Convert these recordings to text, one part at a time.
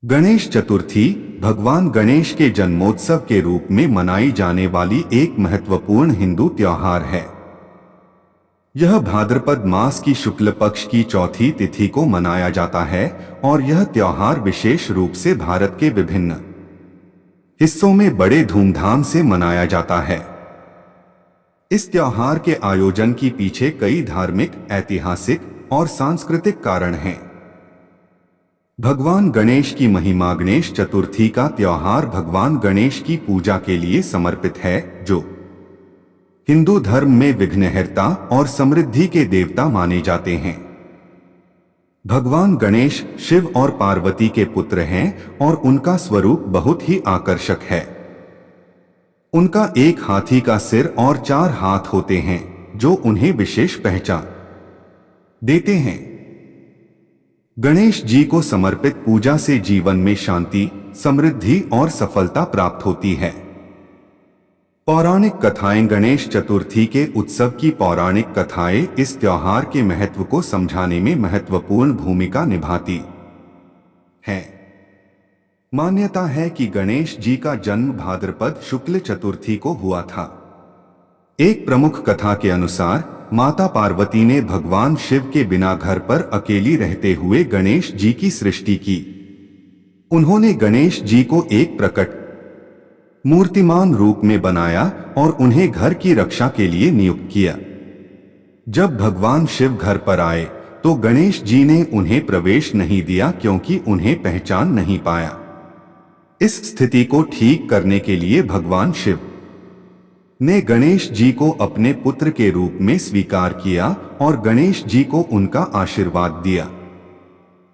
गणेश चतुर्थी भगवान गणेश के जन्मोत्सव के रूप में मनाई जाने वाली एक महत्वपूर्ण हिंदू त्योहार है। यह भाद्रपद मास की शुक्ल पक्ष की चौथी तिथि को मनाया जाता है और यह त्योहार विशेष रूप से भारत के विभिन्न हिस्सों में बड़े धूमधाम से मनाया जाता है। इस त्योहार के आयोजन की पीछे कई धार्मिक, ऐतिहासिक और सांस्कृतिक कारण हैं। भगवान गणेश की महिमा। गणेश चतुर्थी का त्योहार भगवान गणेश की पूजा के लिए समर्पित है, जो हिंदू धर्म में विघ्नहर्ता और समृद्धि के देवता माने जाते हैं। भगवान गणेश शिव और पार्वती के पुत्र हैं और उनका स्वरूप बहुत ही आकर्षक है। उनका एक हाथी का सिर और 4 हाथ होते हैं, जो उन्हें विशेष पहचान देते हैं। गणेश जी को समर्पित पूजा से जीवन में शांति, समृद्धि और सफलता प्राप्त होती है। पौराणिक कथाएं। गणेश चतुर्थी के उत्सव की पौराणिक कथाएं इस त्योहार के महत्व को समझाने में महत्वपूर्ण भूमिका निभाती हैं। मान्यता है कि गणेश जी का जन्म भाद्रपद शुक्ल चतुर्थी को हुआ था। एक प्रमुख कथा के अनुसार माता पार्वती ने भगवान शिव के बिना घर पर अकेली रहते हुए गणेश जी की सृष्टि की। उन्होंने गणेश जी को एक प्रकट मूर्तिमान रूप में बनाया और उन्हें घर की रक्षा के लिए नियुक्त किया। जब भगवान शिव घर पर आए तो गणेश जी ने उन्हें प्रवेश नहीं दिया, क्योंकि उन्हें पहचान नहीं पाया। इस स्थिति को ठीक करने के लिए भगवान शिव ने गणेश जी को अपने पुत्र के रूप में स्वीकार किया और गणेश जी को उनका आशीर्वाद दिया।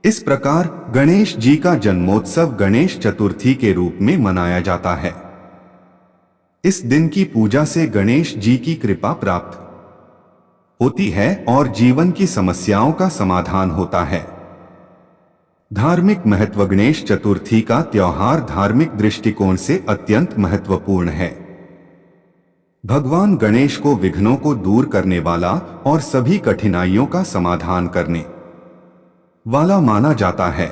इस प्रकार गणेश जी का जन्मोत्सव गणेश चतुर्थी के रूप में मनाया जाता है। इस दिन की पूजा से गणेश जी की कृपा प्राप्त होती है और जीवन की समस्याओं का समाधान होता है। धार्मिक महत्व। गणेश चतुर्थी का त्योहार धार्मिक दृष्टिकोण से अत्यंत महत्वपूर्ण है। भगवान गणेश को विघ्नों को दूर करने वाला और सभी कठिनाइयों का समाधान करने वाला माना जाता है।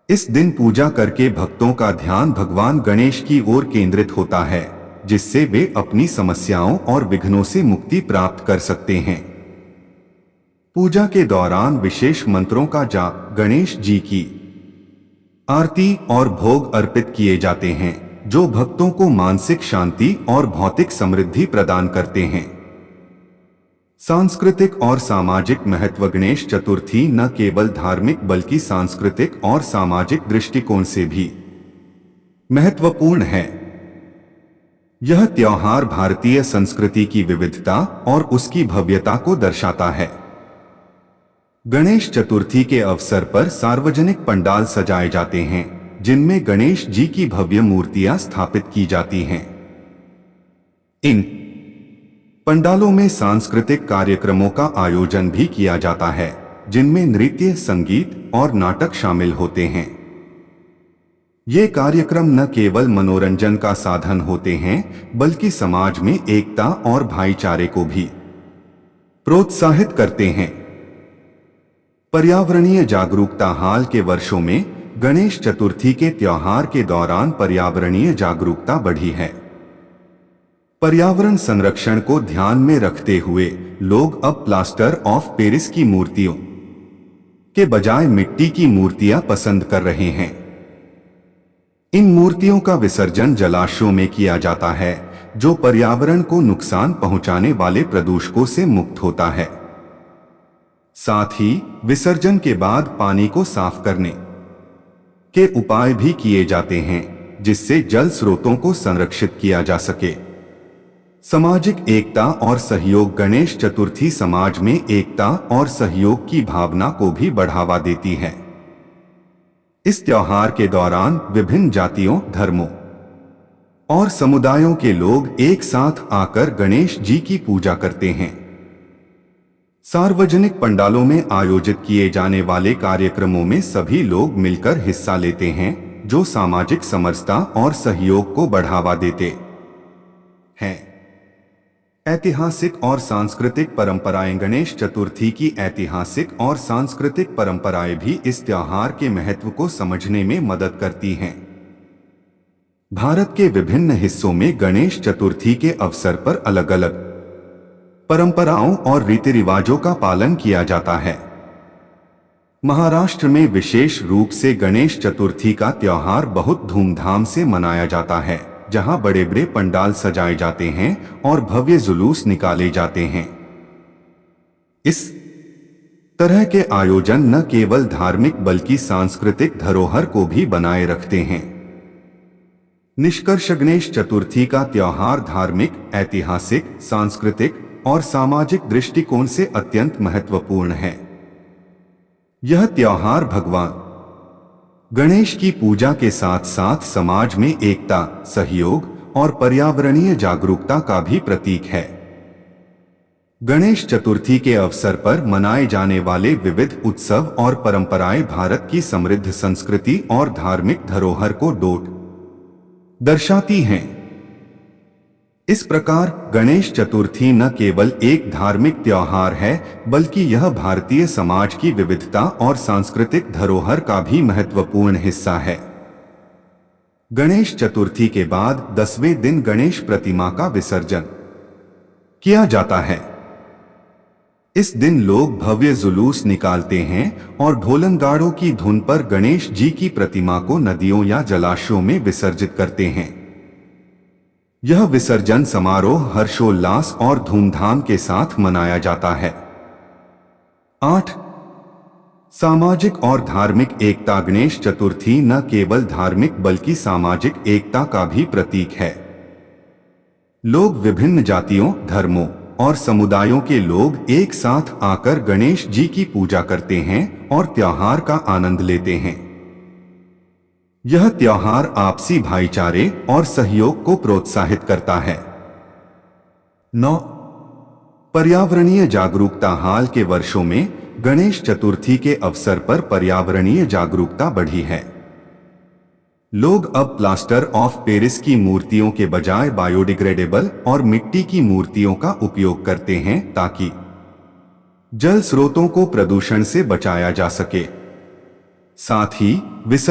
इस दिन पूजा करके भक्तों का ध्यान भगवान गणेश की ओर केंद्रित होता है, जिससे वे अपनी समस्याओं और विघ्नों से मुक्ति प्राप्त कर सकते हैं। पूजा के दौरान विशेष मंत्रों का जाप, गणेश जी की आरती और भोग अर्पित किए जाते हैं, जो भक्तों को मानसिक शांति और भौतिक समृद्धि प्रदान करते हैं। सांस्कृतिक और सामाजिक महत्व। गणेश चतुर्थी न केवल धार्मिक बल्कि सांस्कृतिक और सामाजिक दृष्टिकोण से भी महत्वपूर्ण है। यह त्योहार भारतीय संस्कृति की विविधता और उसकी भव्यता को दर्शाता है। गणेश चतुर्थी के अवसर पर सार्वजनिक पंडाल सजाए जाते हैं, जिनमें गणेश जी की भव्य मूर्तियां स्थापित की जाती हैं। इन पंडालों में सांस्कृतिक कार्यक्रमों का आयोजन भी किया जाता है, जिनमें नृत्य, संगीत और नाटक शामिल होते हैं। ये कार्यक्रम न केवल मनोरंजन का साधन होते हैं, बल्कि समाज में एकता और भाईचारे को भी प्रोत्साहित करते हैं। पर्यावरणीय जागरूकता। हाल के वर्षों में गणेश चतुर्थी के त्योहार के दौरान पर्यावरणीय जागरूकता बढ़ी है। पर्यावरण संरक्षण को ध्यान में रखते हुए लोग अब प्लास्टर ऑफ पेरिस की मूर्तियों के बजाय मिट्टी की मूर्तियां पसंद कर रहे हैं। इन मूर्तियों का विसर्जन जलाशयों में किया जाता है, जो पर्यावरण को नुकसान पहुंचाने वाले प्रदूषकों से मुक्त होता है। साथ ही विसर्जन के बाद पानी को साफ करने के उपाय भी किए जाते हैं, जिससे जल स्रोतों को संरक्षित किया जा सके। सामाजिक एकता और सहयोग। गणेश चतुर्थी समाज में एकता और सहयोग की भावना को भी बढ़ावा देती है। इस त्योहार के दौरान विभिन्न जातियों, धर्मों और समुदायों के लोग एक साथ आकर गणेश जी की पूजा करते हैं। सार्वजनिक पंडालों में आयोजित किए जाने वाले कार्यक्रमों में सभी लोग मिलकर हिस्सा लेते हैं, जो सामाजिक समरसता और सहयोग को बढ़ावा देते हैं। ऐतिहासिक और सांस्कृतिक परंपराएं। गणेश चतुर्थी की ऐतिहासिक और सांस्कृतिक परंपराएं भी इस त्योहार के महत्व को समझने में मदद करती हैं। भारत के विभिन्न हिस्सों में गणेश चतुर्थी के अवसर पर अलग अलग परंपराओं और रीति रिवाजों का पालन किया जाता है। महाराष्ट्र में विशेष रूप से गणेश चतुर्थी का त्योहार बहुत धूमधाम से मनाया जाता है, जहां बड़े बड़े पंडाल सजाए जाते हैं और भव्य जुलूस निकाले जाते हैं। इस तरह के आयोजन न केवल धार्मिक बल्कि सांस्कृतिक धरोहर को भी बनाए रखते हैं। निष्कर्ष, गणेश चतुर्थी का त्योहार धार्मिक, ऐतिहासिक, सांस्कृतिक और सामाजिक दृष्टिकोण से अत्यंत महत्वपूर्ण है। यह त्योहार भगवान गणेश की पूजा के साथ साथ समाज में एकता, सहयोग और पर्यावरणीय जागरूकता का भी प्रतीक है। गणेश चतुर्थी के अवसर पर मनाए जाने वाले विविध उत्सव और परंपराएं भारत की समृद्ध संस्कृति और धार्मिक धरोहर को दर्शाती हैं। इस प्रकार गणेश चतुर्थी न केवल एक धार्मिक त्योहार है, बल्कि यह भारतीय समाज की विविधता और सांस्कृतिक धरोहर का भी महत्वपूर्ण हिस्सा है। गणेश चतुर्थी के बाद 10वें दिन गणेश प्रतिमा का विसर्जन किया जाता है। इस दिन लोग भव्य जुलूस निकालते हैं और ढोलनगाड़ों की धुन पर गणेश जी की प्रतिमा को नदियों या जलाशयों में विसर्जित करते हैं। यह विसर्जन समारोह हर्षोल्लास और धूमधाम के साथ मनाया जाता है। 8. सामाजिक और धार्मिक एकता। गणेश चतुर्थी न केवल धार्मिक बल्कि सामाजिक एकता का भी प्रतीक है। लोग विभिन्न जातियों, धर्मों और समुदायों के लोग एक साथ आकर गणेश जी की पूजा करते हैं और त्योहार का आनंद लेते हैं। यह त्योहार आपसी भाईचारे और सहयोग को प्रोत्साहित करता है। 9. पर्यावरणीय जागरूकता। हाल के वर्षों में गणेश चतुर्थी के अवसर पर पर्यावरणीय जागरूकता बढ़ी है। लोग अब प्लास्टर ऑफ पेरिस की मूर्तियों के बजाय बायोडिग्रेडेबल और मिट्टी की मूर्तियों का उपयोग करते हैं, ताकि जल स्रोतों को प्रदूषण से बचाया जा सके। साथ ही विसर्जन